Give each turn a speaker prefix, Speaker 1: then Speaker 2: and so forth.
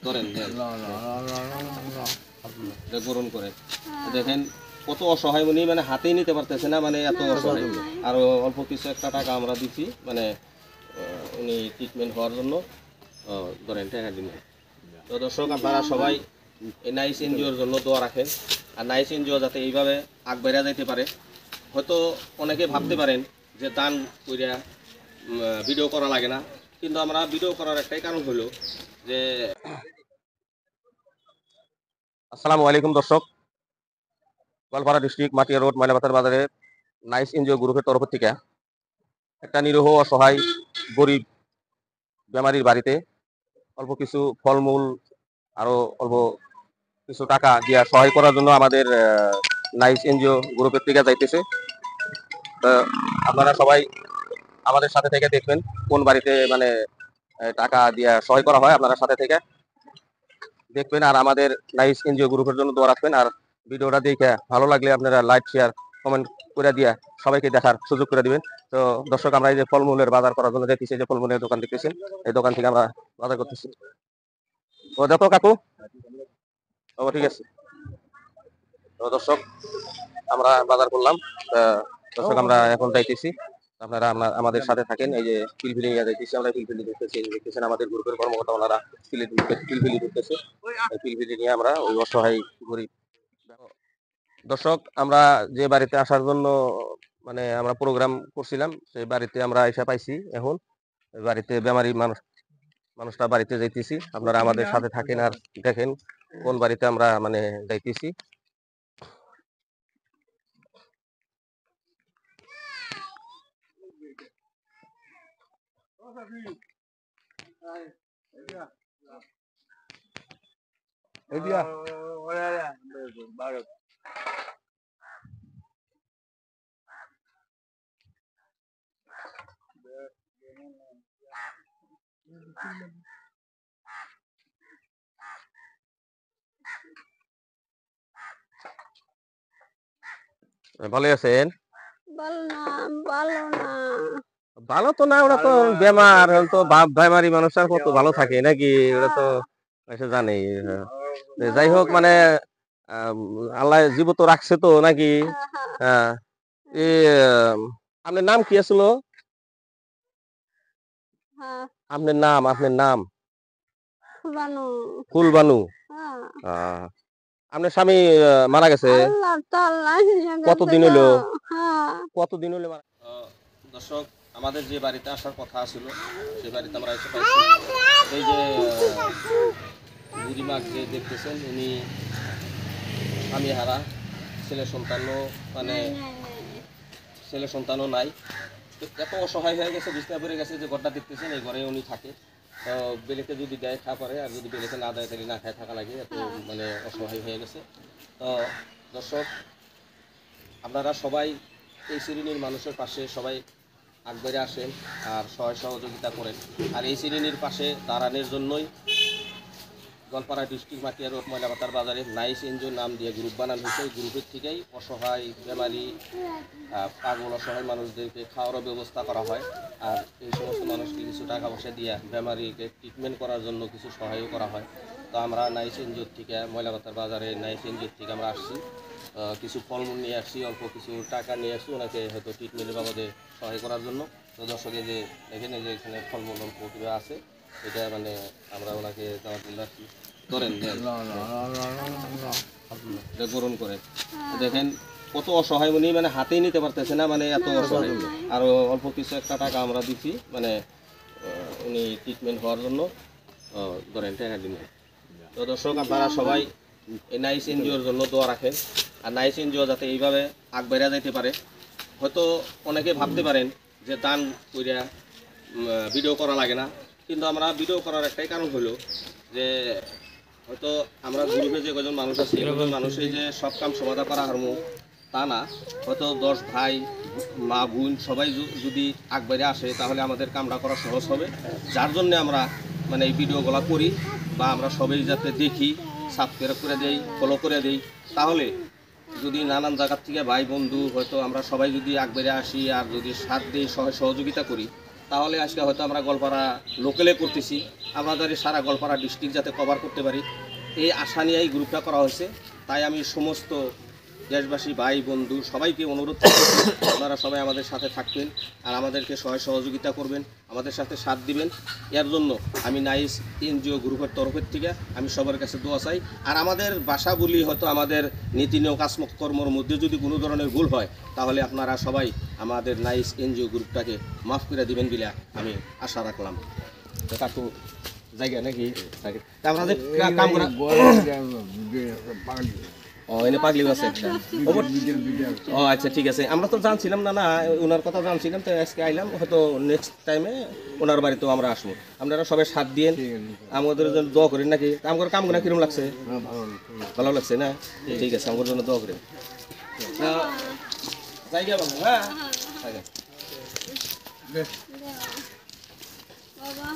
Speaker 1: ধরেন গ্রহণ করে দেখেন কত অসহায়, উনি মানে হাতেই নিতে পারতেছে না, মানে এত অসহায়। আর অল্প কিছু একটা টাকা আমরা দিচ্ছি, মানে উনি ট্রিটমেন্ট হওয়ার জন্য ধরেন টাকা দিন। তো দর্শক, আপনারা সবাই এই নাইস এনজিওর জন্য দোয়া রাখেন। আর নাইস এনজিও যাতে এইভাবে আগবাইরা যাইতে পারে। হয়তো অনেকে ভাবতে পারেন যে দান কইরা ভিডিও করা লাগে না, কিন্তু আমরা ভিডিও করার একটাই কারণ হলো যে আসসালামু আলাইকুম দর্শক, গোয়ালপাড়া ডিস্ট্রিক্ট মাটিয়া রোড ময়লাপাতার বাজারে নাইস এনজিও গ্রুপের তরফ থেকে একটা নিরীহ অসহায় গরিব বেমারির বাড়িতে অল্প কিছু ফলমূল আরো অল্প কিছু টাকা দিয়া সহায় করার জন্য আমাদের নাইস এনজিও গ্রুপের থেকে যাইতেছে। আপনারা সবাই আমাদের সাথে থেকে দেখবেন কোন বাড়িতে মানে টাকা দিয়া সহায় করা হয়, আপনারা সাথে থেকে দেখবেন। আর আমাদের নাইস এনজিও গ্রুপের জন্য দোয়া রাখবেন। আর ভিডিওটা দেখে ভালো লাগলে আপনারা লাইক শেয়ার কমেন্ট করে দিয়া সবাইকে দেখার সুযোগ করে দিবেন। তো দর্শক, আমরা এই যে ফলমূলের বাজার করার জন্য দেখতেছি, যে ফলমূলের দোকান দেখতেছেন, এই দোকান থেকে আমরা বাজার করতেছি। ও দেখো কাকু, ও ঠিক আছে। তো দর্শক, আমরা বাজার করলাম। দর্শক, আমরা এখন যাইতেছি, আপনারা আমাদের সাথে থাকেন। এই যে পিলপিলি নিয়ে যাইতেছি আমরা, পিলপিলি দেখতেছি, দেখতেছেন আমাদের গ্রুপের কর্মকর্তা ওনারা পিলপিলি দেখতেছে। পিলপিলি নিয়ে আমরা ওই অসহায় গরিব। দর্শক, আমরা যে বাড়িতে আসার জন্য মানে আমরা প্রোগ্রাম করছিলাম, সেই বাড়িতে আমরা এসে পাইছি। এখন বাড়িতে বেমারি মানুষটা বাড়িতে যাইতেছি, আপনারা আমাদের সাথে থাকেন আর দেখেন কোন বাড়িতে আমরা মানে যাইতেছি। ভালো আছেন? ভালো তো না, ওরা তো বেমার, তো বেমারি মানুষ আর কত ভালো থাকে নাকি, ওরা তো জানেই। যাই হোক, মানে আল্লাহ জীবত রাখছে তো নাকি। হ্যাঁ, আপনার নাম কি আসলো? আপনার নাম? ফুলবানু। আপনার স্বামী মারা গেছে কতদিন হলো? দর্শক, আমাদের যে বাড়িতে আসার কথা ছিল সেই বাড়িতে আমরা এসে পাইছি। এই যে বুড়িমা যে দেখতেছেন, উনি স্বামী হারা, ছেলে সন্তানও নাই। এত অসহায় হয়ে গেছে, বিছনা পড়ে গেছে। যে ঘরটা দেখতেছেন, এই ঘরে উনি থাকে। তো বেলেকে যদি দেয় খা করে, আর যদি বেলেকে না দেয় তাহলে না খায় থাকা লাগে। এত মানে অসহায় হয়ে গেছে। তো দর্শক, আপনারা সবাই এই শ্রেণীর মানুষের পাশে সবাই আগবাড়ে আসেন আর সহযোগিতা করেন। আর এই শ্রেণীর পাশে দাঁড়ানোর জন্যই গোয়ালপাড়া ডিস্ট্রিক্ট মাটিয়া রোড ময়লাপাতার বাজারে নাইস এনজিও নাম দিয়ে গ্রুপ বানানো হয়েছে। এই গ্রুপের থেকেই অসহায় বেমারি পাগল অসহায় মানুষদেরকে খাওয়ারও ব্যবস্থা করা হয়। আর এই সমস্ত মানুষকে কিছু টাকা পয়সা দিয়ে বেমারিকে ট্রিটমেন্ট করার জন্য কিছু সহায়ও করা হয়। তো আমরা নাইস এনজিওর থেকে, ময়লাপাতার বাজারে নাইস এনজিওর থেকে আমরা আসছি, কিছু ফলমূল নিয়ে আসছি, অল্প কিছু টাকা নিয়ে আসছি ওনাকে হয়তো ট্রিটমেন্টের বাবদে সহায় করার জন্য। তো দর্শকে যে এখানে যে এখানে ফলমূল অল্প আছে, এটা মানে আমরা ওনাকে দেওয়ার জন্য আসছি। ধরেন গ্রহণ করে দেখেন কত অসহায়, উনি মানে হাতেই নিতে পারতেছে না, মানে এত অসহায়। আর অল্প কিছু একটা টাকা আমরা দিচ্ছি, মানে উনি ট্রিটমেন্ট হওয়ার জন্য ধরেন টাকা দিন। তো দর্শক, আপনারা সবাই এই নাইস এনজিওর জন্য দোয়া রাখেন। আর নাইস এনজিও যাতে এইভাবে আগবাইরা যাইতে পারে। হয়তো অনেকে ভাবতে পারেন যে দান কইরা ভিডিও করা লাগে না, কিন্তু আমরা ভিডিও করার একটাই কারণ হলো যে হয়তো আমরা গ্রুপে যে কজন মানুষ আছি, কজন মানুষের যে সব কাম সমাধান করা হারমো তা না। হয়তো 10 ভাই মা বোন সবাই যদি আগবাইরে আসে, তাহলে আমাদের কামটা করা সহজ হবে। যার জন্য আমরা মানে এই ভিডিওগুলো করি, বা আমরা সবাই যাতে দেখি, সাবস্ক্রাইব করে দেই, ফলো করে দেই। তাহলে যদি নানান জায়গার থেকে ভাই বন্ধু হয়তো আমরা সবাই যদি আগবাইরে আসি আর যদি সাথ দিই, সহযোগিতা করি, তাহলে আজকে হয়তো আমরা গোয়ালপাড়া লোকালে করতেছি, আমাদের সারা গোয়ালপাড়া ডিস্ট্রিক্ট যাতে কভার করতে পারি এই আশা নিয়ে এই গ্রুপটা করা হয়েছে। তাই আমি সমস্ত দেশবাসী ভাই বন্ধু সবাইকে অনুরোধ করছি আপনারা সবাই আমাদের সাথে থাকবেন আর আমাদেরকে সহযোগিতা করবেন, আমাদের সাথে সাথ দিবেন। এর জন্য আমি নাইস এনজিও গ্রুপের তরফের থেকে আমি সবার কাছে দোয়া চাই। আর আমাদের ভাষা বলি হয়তো আমাদের নীতি নিয়ম কাজকর্মর মধ্যে যদি কোনো ধরনের ভুল হয় তাহলে আপনারা সবাই আমাদের নাইস এনজিও গ্রুপটাকে মাফ করে দিবেন বলে আমি আশা রাখলাম। তো কাকু জায়গা নাকি আমরা যে কাম করা ও এনে পাগলি আছে একটা ও আচ্ছা ঠিক আছে। আমরা তো জানছিলাম না না ওনার কথা জানছিলাম, তো আজকে আইলাম, হয়তো নেক্সট টাইমে ওনার বাড়িতেও আমরা আসবো। আপনারা সবাই সাথ দিয়ে আমাদের জন্য দোয়া করেন নাকি? আমার কাম করা কিরকম লাগছে? ভালো লাগছে না? ঠিক আছে, আমার জন্য দোয়া করেন। জায়গা বাবু হ্যাঁ বাবা